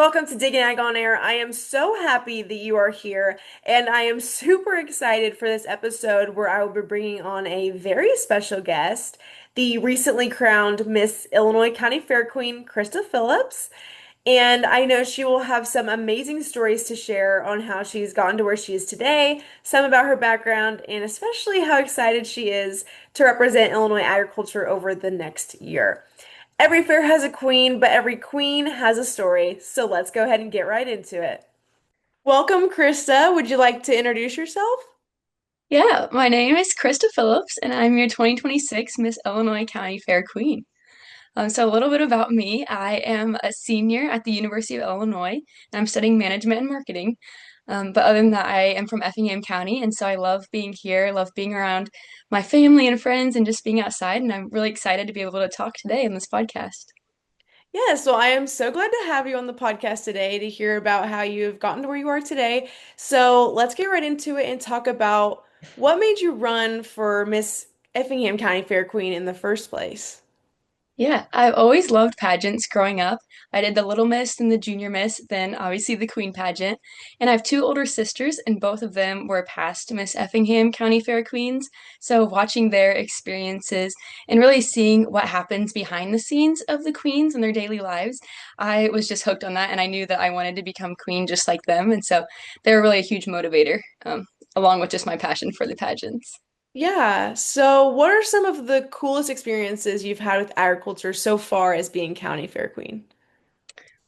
welcome to Dig and Ag on Air. I am so happy that you are here, and I am super excited for this episode where I will be bringing on a very special guest, the recently crowned Miss Illinois County Fair Queen, Krista Phillips. And I know she will have some amazing stories to share on how she's gotten to where she is today, some about her background, and especially how excited she is to represent Illinois agriculture over the next year. Every fair has a queen, but every queen has a story. So let's go ahead and get right into it. Welcome, Krista. Would you like to introduce yourself? Yeah, my name is Krista Phillips, and I'm your 2026 Miss Illinois County Fair Queen. So, a little bit about me. I am a senior at the University of Illinois, and I'm studying management and marketing. But other than that, I am from Effingham County, and so I love being here, love being around my family and friends, and just being outside. And I'm really excited to be able to talk today on this podcast. Yeah, so I am so glad to have you on the podcast today to hear about how you've gotten to where you are today. So let's get right into it and talk about what made you run for Miss Effingham County Fair Queen in the first place. Yeah, I've always loved pageants growing up. I did the Little Miss and the Junior Miss, then obviously the Queen pageant. And I have two older sisters, and both of them were past Miss Effingham County Fair Queens. So watching their experiences and really seeing what happens behind the scenes of the queens and their daily lives, I was just hooked on that, and I knew that I wanted to become queen just like them. And so they were really a huge motivator, along with just my passion for the pageants. Yeah, so what are some of the coolest experiences you've had with agriculture so far as being County Fair Queen?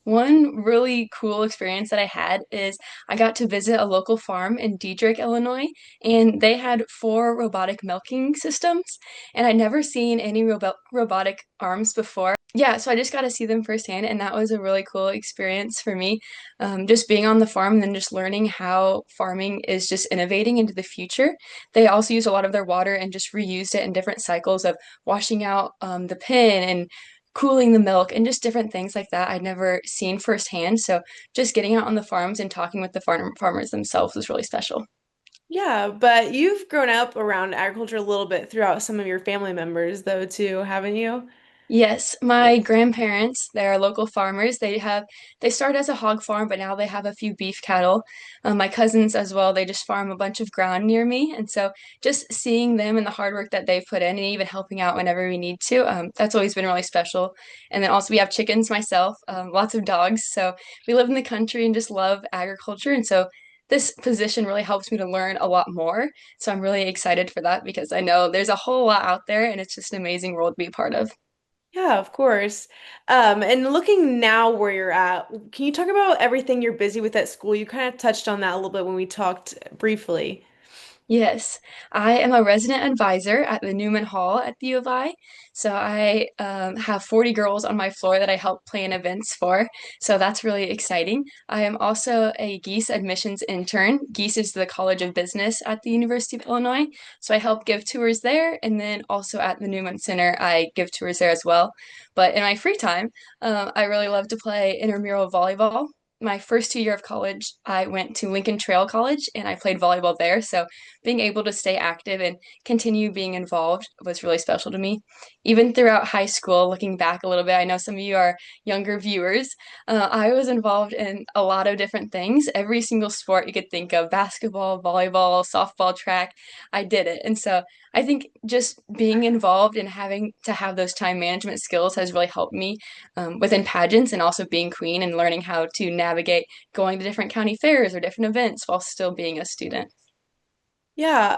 One really cool experience that I had is I got to visit a local farm in Diedrich, Illinois, and they had four robotic milking systems, and I'd never seen any robotic arms before. Yeah, so I just got to see them firsthand, and that was a really cool experience for me. Just being on the farm and then just learning how farming is just innovating into the future. They also used a lot of their water and just reused it in different cycles of washing out the pen and cooling the milk and just different things like that I'd never seen firsthand. So just getting out on the farms and talking with the farmers themselves was really special. Yeah, but you've grown up around agriculture a little bit throughout some of your family members, though, too, haven't you? Yes, Yeah. my grandparents, they're local farmers. They started as a hog farm, but now they have a few beef cattle. My cousins as well, they just farm a bunch of ground near me. And so just seeing them and the hard work that they've put in and even helping out whenever we need to, that's always been really special. And then also we have chickens myself, lots of dogs. So we live in the country and just love agriculture. And so this position really helps me to learn a lot more. So I'm really excited for that because I know there's a whole lot out there and it's just an amazing world to be a part of. Yeah, of course. And looking now where you're at, can you talk about everything you're busy with at school? You kind of touched on that a little bit when we talked briefly. Yes, I am a resident advisor at the Newman Hall at the U of I. So I have 40 girls on my floor that I help plan events for. So that's really exciting. I am also a Geese admissions intern. Geese is the College of Business at the University of Illinois. So I help give tours there. And then also at the Newman Center, I give tours there as well. But in my free time, I really love to play intramural volleyball. My first 2 year of college, I went to Lincoln Trail College and I played volleyball there. So being able to stay active and continue being involved was really special to me. Even throughout high school, looking back a little bit, I know some of you are younger viewers. I was involved in a lot of different things. Every single sport you could think of, basketball, volleyball, softball, track, I did it. And so I think just being involved and having to have those time management skills has really helped me within pageants and also being queen and learning how to navigate going to different county fairs or different events while still being a student. Yeah,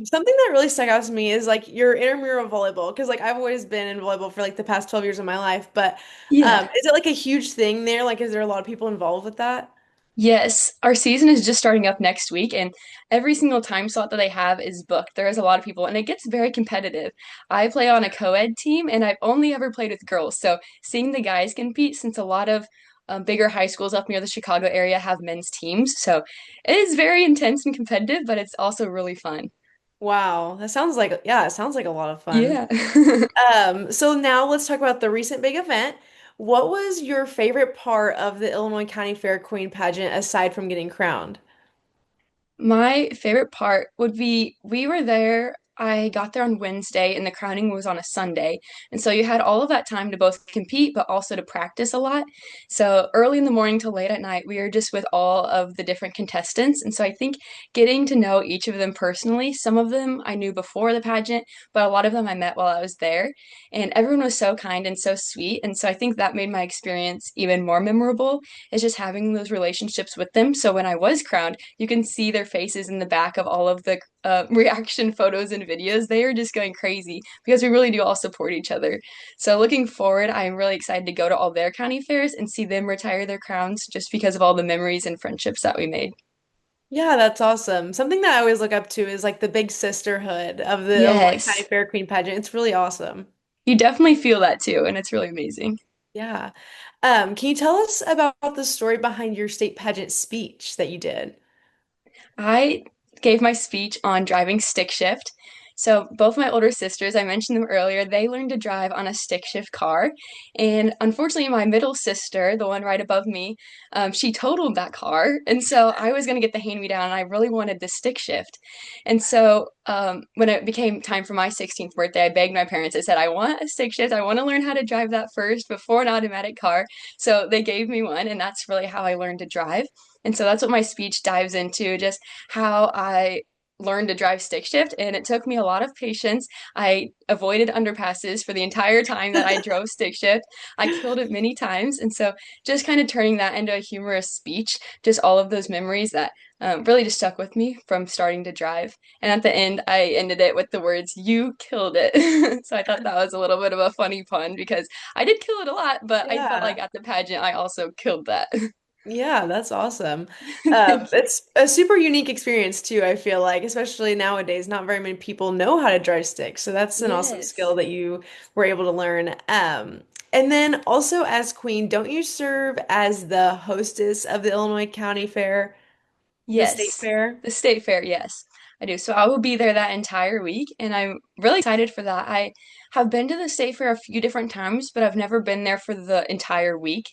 something that really stuck out to me is like your intramural volleyball, because like I've always been in volleyball for like the past 12 years of my life, but Yeah. is it like a huge thing there? Like, is there a lot of people involved with that? Yes, our season is just starting up next week, and every single time slot that they have is booked. There is a lot of people, and it gets very competitive. I play on a co-ed team, and I've only ever played with girls. So seeing the guys compete, since a lot of bigger high schools up near the Chicago area have men's teams, so it is very intense and competitive, but it's also really fun. Wow, that sounds like, yeah, it sounds like a lot of fun. Yeah. So now let's talk about the recent big event. What was your favorite part of the Illinois County Fair Queen pageant aside from getting crowned? My favorite part would be we were there. I got there on Wednesday and the crowning was on a Sunday. And so you had all of that time to both compete, but also to practice a lot. So early in the morning to late at night, we were just with all of the different contestants. And so I think getting to know each of them personally, some of them I knew before the pageant, but a lot of them I met while I was there. And everyone was so kind and so sweet. And so I think that made my experience even more memorable, is just having those relationships with them. So when I was crowned, you can see their faces in the back of all of the reaction photos and videos. They are just going crazy because we really do all support each other. So looking forward, I'm really excited to go to all their county fairs and see them retire their crowns just because of all the memories and friendships that we made. Yeah, that's awesome. Something that I always look up to is like the big sisterhood of the Illinois County Yes, Fair Queen pageant. It's really awesome. you definitely feel that too, and it's really amazing. Yeah. Can you tell us about the story behind your state pageant speech that you did? I gave my speech on driving stick shift. So, both my older sisters, I mentioned them earlier, they learned to drive on a stick shift car. And unfortunately, my middle sister, the one right above me, she totaled that car. And so I was going to get the hand me down, and I really wanted the stick shift. And so, when it became time for my 16th birthday, I begged my parents, I said, I want a stick shift. I want to learn how to drive that first before an automatic car. So, they gave me one, and that's really how I learned to drive. And so that's what my speech dives into, just how I learned to drive stick shift. And it took me a lot of patience. I avoided underpasses for the entire time that I drove stick shift. I killed it many times. And so just kind of turning that into a humorous speech, just all of those memories that really just stuck with me from starting to drive. And at the end, I ended it with the words, "You killed it." So I thought that was a little bit of a funny pun because I did kill it a lot, but I felt like Yeah. at the pageant, I also killed that. Yeah, that's awesome. Thank you. It's a super unique experience too, I feel like, especially nowadays, not very many people know how to drive sticks. So that's an awesome skill Yes. that you were able to learn. And then also as queen, don't you serve as the hostess of the Illinois County Fair, the state Yes. fair? The state fair, yes, I do. So I will be there that entire week, and I'm really excited for that. I have been to the state fair a few different times, but I've never been there for the entire week.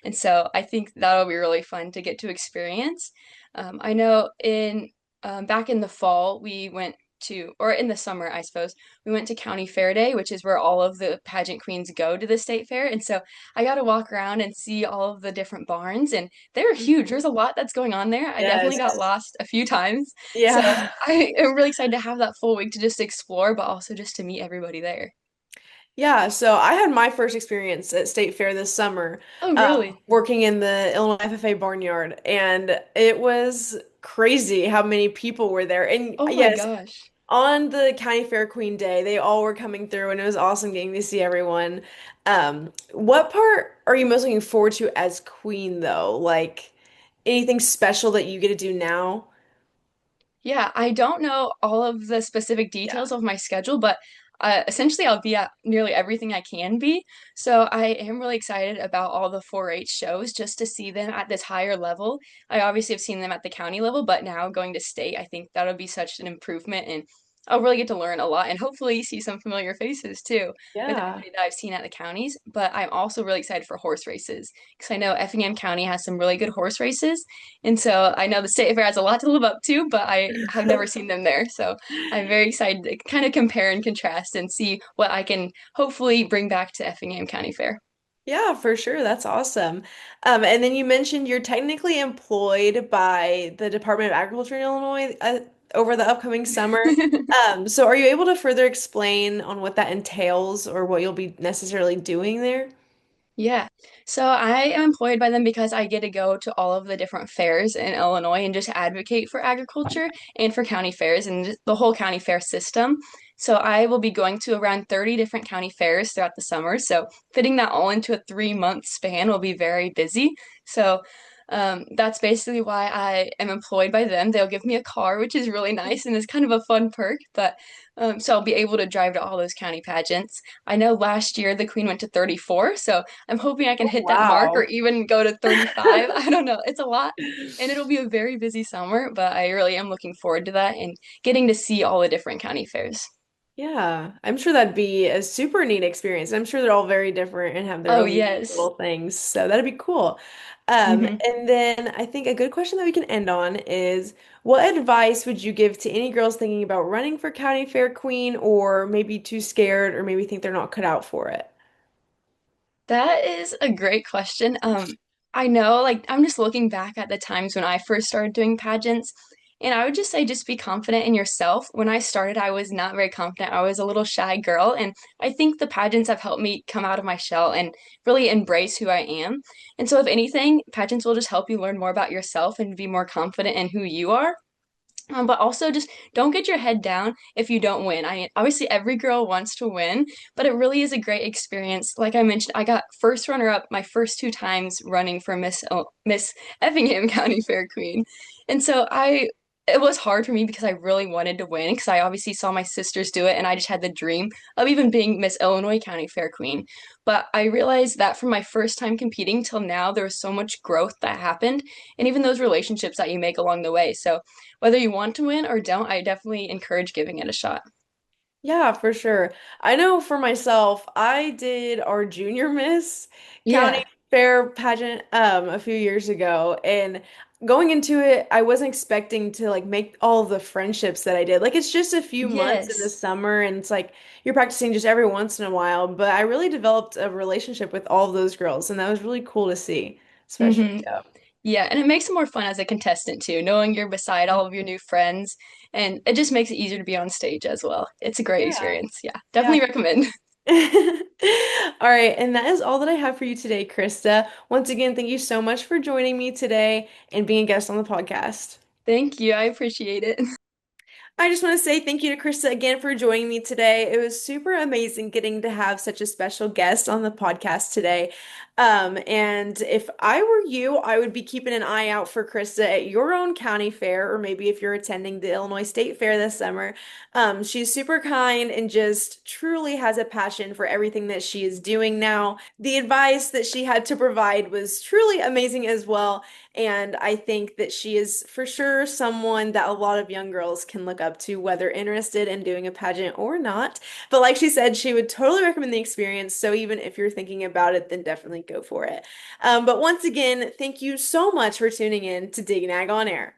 And so I think that'll be really fun to get to experience. I know in back in the fall, we went to, or in the summer, I suppose, we went to County Fair Day, which is where all of the pageant queens go to the state fair. And so I got to walk around and see all of the different barns, and they're huge. Mhm. There's a lot that's going on there. I definitely Yes. got lost a few times. So Yeah. I am really excited to have that full week to just explore, but also just to meet everybody there. Yeah, so I had my first experience at State Fair this summer, Oh, really? working in the Illinois FFA barnyard, and it was crazy how many people were there. And Oh my yes, gosh. on the County Fair Queen Day, they all were coming through, and it was awesome getting to see everyone. What part are you most looking forward to as queen, though? Like anything special that you get to do now? Yeah, I don't know all of the specific Yeah. details of my schedule, but essentially I'll be at nearly everything I can be. So I am really excited about all the 4-H shows just to see them at this higher level. I obviously have seen them at the county level, but now going to state, I think that'll be such an improvement and I'll really get to learn a lot and hopefully see some familiar faces too with Yeah. everybody that I've seen at the counties. But I'm also really excited for horse races because I know Effingham County has some really good horse races. And so I know the state fair has a lot to live up to, but I have never seen them there. So I'm very excited to kind of compare and contrast and see what I can hopefully bring back to Effingham County Fair. Yeah, for sure. That's awesome. And then you mentioned you're technically employed by the Department of Agriculture in Illinois over the upcoming summer. So are you able to further explain on what that entails or what you'll be necessarily doing there? Yeah. So I am employed by them because I get to go to all of the different fairs in Illinois and just advocate for agriculture and for county fairs and just the whole county fair system. So I will be going to around 30 different county fairs throughout the summer. So fitting that all into a 3-month span will be very busy. So that's basically why I am employed by them. They'll give me a car, which is really nice and is kind of a fun perk. But so I'll be able to drive to all those county pageants. I know last year the Queen went to 34, so I'm hoping I can Oh, hit that mark or wow. even go to 35. I don't know. It's a lot, and it'll be a very busy summer, but I really am looking forward to that and getting to see all the different county fairs. Yeah, I'm sure that'd be a super neat experience. I'm sure they're all very different and have their Oh, own unique yes. little things. So that'd be cool. Hmm. And then I think a good question that we can end on is what advice would you give to any girls thinking about running for county fair queen or maybe too scared or maybe think they're not cut out for it? That is a great question. I know, like, I'm just looking back at the times when I first started doing pageants, and I would just say just be confident in yourself. When I started, I was not very confident. I was a little shy girl, and I think the pageants have helped me come out of my shell and really embrace who I am. And so, if anything, pageants will just help you learn more about yourself and be more confident in who you are. But also just don't get your head down if you don't win. I obviously every girl wants to win, but it really is a great experience. Like I mentioned, I got first runner up my first two times running for Miss Effingham County Fair Queen. And so I it was hard for me because I really wanted to win because I obviously saw my sisters do it and I just had the dream of even being Miss Illinois County Fair Queen. But I realized that from my first time competing till now, there was so much growth that happened and even those relationships that you make along the way. So whether you want to win or don't, I definitely encourage giving it a shot. Yeah, for sure. I know for myself, I did our junior Miss County Yeah. Fair pageant a few years ago, and going into it, I wasn't expecting to like make all the friendships that I did. Like it's just a few months in the Yes. summer and it's like you're practicing just every once in a while, but I really developed a relationship with all of those girls and that was really cool to see, especially. Hmm. Yeah. Yeah, and it makes it more fun as a contestant too, knowing you're beside all of your new friends, and it just makes it easier to be on stage as well. It's a great Yeah. experience. Yeah, Yeah. definitely recommend. All right, and that is all that I have for you today, Krista. Once again, thank you so much for joining me today and being a guest on the podcast. Thank you. I appreciate it. I just want to say thank you to Krista again for joining me today. It was super amazing getting to have such a special guest on the podcast today. And if I were you, I would be keeping an eye out for Krista at your own county fair, or maybe if you're attending the Illinois State Fair this summer. She's super kind and just truly has a passion for everything that she is doing now. The advice that she had to provide was truly amazing as well. And I think that she is for sure someone that a lot of young girls can look up to, whether interested in doing a pageant or not. But like she said, she would totally recommend the experience. So even if you're thinking about it, then definitely go for it. But once again, thank you so much for tuning in to Dig Nag on Air.